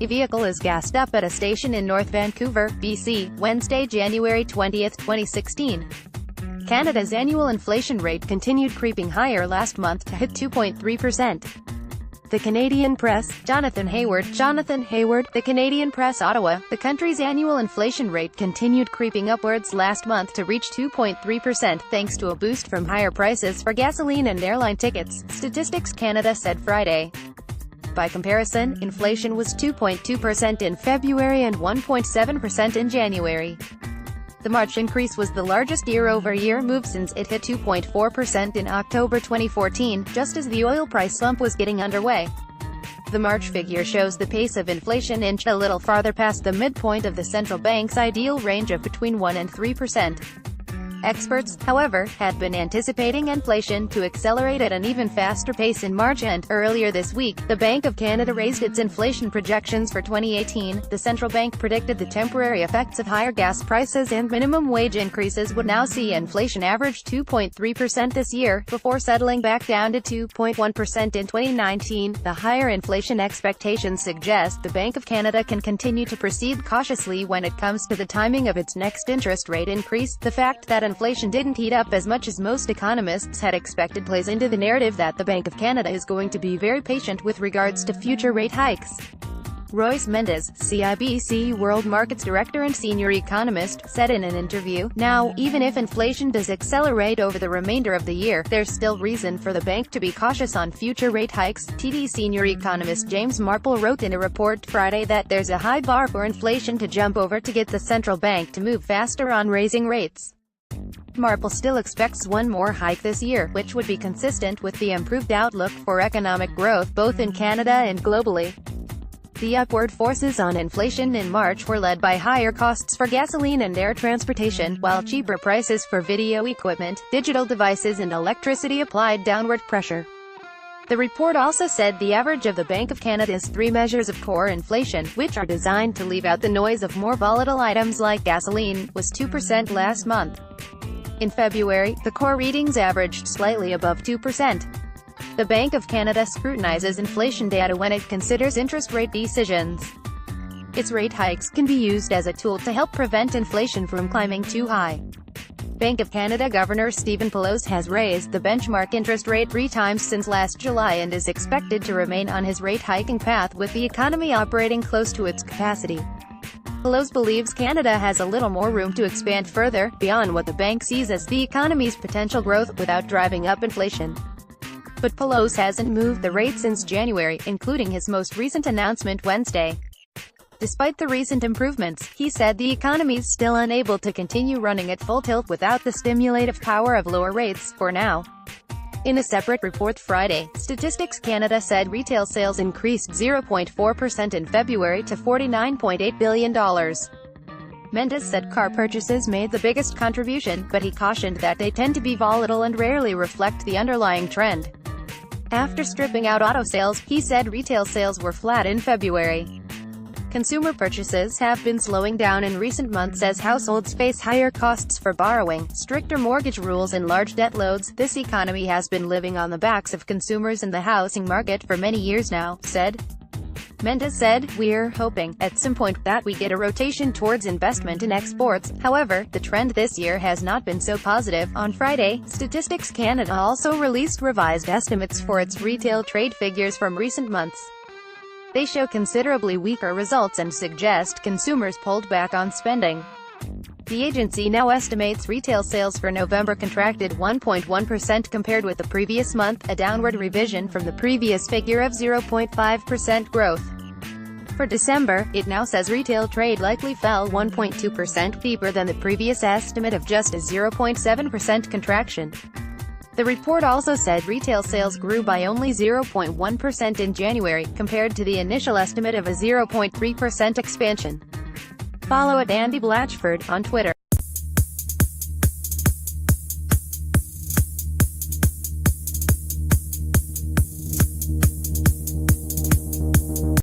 A vehicle is gassed up at a station in North Vancouver, BC, Wednesday, January 20, 2016. Canada's annual inflation rate continued creeping higher last month to hit 2.3%. The Canadian Press, Jonathan Hayward, the Canadian Press Ottawa, the country's annual inflation rate continued creeping upwards last month to reach 2.3% thanks to a boost from higher prices for gasoline and airline tickets, Statistics Canada said Friday. By comparison, inflation was 2.2% in February and 1.7% in January. The March increase was the largest year-over-year move since it hit 2.4% in October 2014, just as the oil price slump was getting underway. The March figure shows the pace of inflation inched a little farther past the midpoint of the central bank's ideal range of between 1% and 3%. Experts, however, had been anticipating inflation to accelerate at an even faster pace in March, and earlier this week, the Bank of Canada raised its inflation projections for 2018. The central bank predicted the temporary effects of higher gas prices and minimum wage increases would now see inflation average 2.3% this year, before settling back down to 2.1% in 2019. The higher inflation expectations suggest the Bank of Canada can continue to proceed cautiously when it comes to the timing of its next interest rate increase. The fact that inflation didn't heat up as much as most economists had expected plays into the narrative that the Bank of Canada is going to be very patient with regards to future rate hikes. Royce Mendez, CIBC World Markets Director and Senior Economist, said in an interview, "Now, even if inflation does accelerate over the remainder of the year, there's still reason for the bank to be cautious on future rate hikes." TD Senior Economist James Marple wrote in a report Friday that there's a high bar for inflation to jump over to get the central bank to move faster on raising rates. Marple still expects one more hike this year, which would be consistent with the improved outlook for economic growth both in Canada and globally. The upward forces on inflation in March were led by higher costs for gasoline and air transportation, while cheaper prices for video equipment, digital devices and electricity applied downward pressure. The report also said the average of the Bank of Canada's three measures of core inflation, which are designed to leave out the noise of more volatile items like gasoline, was 2% last month. In February, the core readings averaged slightly above 2%. The Bank of Canada scrutinizes inflation data when it considers interest rate decisions. Its rate hikes can be used as a tool to help prevent inflation from climbing too high. Bank of Canada Governor Stephen Poloz has raised the benchmark interest rate 3 times since last July and is expected to remain on his rate-hiking path with the economy operating close to its capacity. Poloz believes Canada has a little more room to expand further, beyond what the bank sees as the economy's potential growth, without driving up inflation. But Poloz hasn't moved the rate since January, including his most recent announcement Wednesday. Despite the recent improvements, he said the economy's still unable to continue running at full tilt without the stimulative power of lower rates, for now. In a separate report Friday, Statistics Canada said retail sales increased 0.4% in February to $49.8 billion. Mendez said car purchases made the biggest contribution, but he cautioned that they tend to be volatile and rarely reflect the underlying trend. After stripping out auto sales, he said retail sales were flat in February. Consumer purchases have been slowing down in recent months as households face higher costs for borrowing, stricter mortgage rules and large debt loads. This economy has been living on the backs of consumers in the housing market for many years now, said. Mendez said, "We're hoping, at some point, that we get a rotation towards investment in exports." However, the trend this year has not been so positive. On Friday, Statistics Canada also released revised estimates for its retail trade figures from recent months. They show considerably weaker results and suggest consumers pulled back on spending. The agency now estimates retail sales for November contracted 1.1% compared with the previous month, a downward revision from the previous figure of 0.5% growth. For December, it now says retail trade likely fell 1.2%, deeper than the previous estimate of just a 0.7% contraction. The report also said retail sales grew by only 0.1% in January, compared to the initial estimate of a 0.3% expansion. Follow @AndyBlatchford on Twitter.